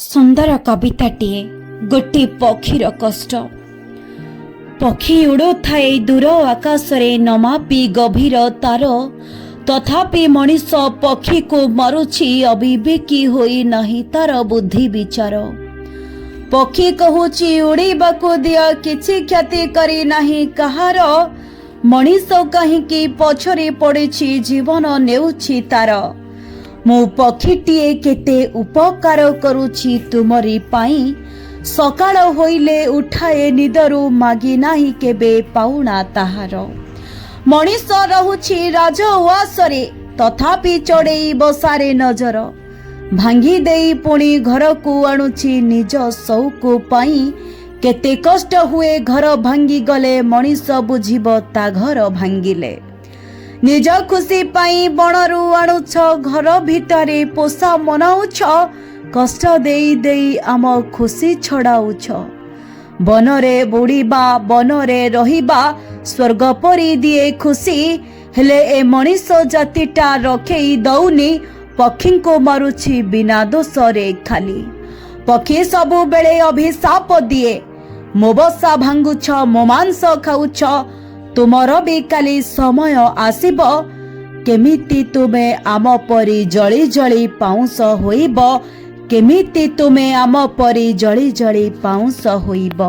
सुंदर कविताटीए गोटे पक्षीर कष्ट। पक्षी उड़ो थाए दूर आकाशरे नमापी गभीर तार, तथापि मनीष पक्षी को मारुछि अविवेकी होई नहीं तार बुद्धि विचार। पक्षी कहूछि उड़ीबाकु दिया किछि क्षति करी नाही कहार, मनीष कहीं पछरे पड़िछि जीवन नेउछि तार। मु पक्षीटीए केते उपकार करुछि तुमरी पाई, सकाळ होइले उठाए निदरु मागी नाही केबे पाउना ताहार। मनीष रहुछि राजउआसरे तथापि चढ़ेई बसारे नजर, भांगी देई पुणी घर को आणुछि निज सौकु पाई। केते कष्ट हुए घर भांगी गले, मनीष बुझिब ता घर भांगिले। निज खुशी पाई बणरू आणुछ घर भितरे पोषा मनाउछ, कष्ट देई देई आम खुशी छड़ाउछ। बनरे बुड़ीबा बनरे रहिबा स्वर्ग परी दिए खुशी, हेले ए मनीष जातिटा रखेई दौनी पक्षी को मारुछि बिना दोषरे खाली। पक्षी सबु बेले अभिशाप दिए, मो बसा भांगुछ मो मांस खाउछ, तुमर भी काली समय आसिब, केमिति तुमे आम परी जली जली पाउंस होइब, केमिति तुमे आम परी जली जली पाउंस होइब।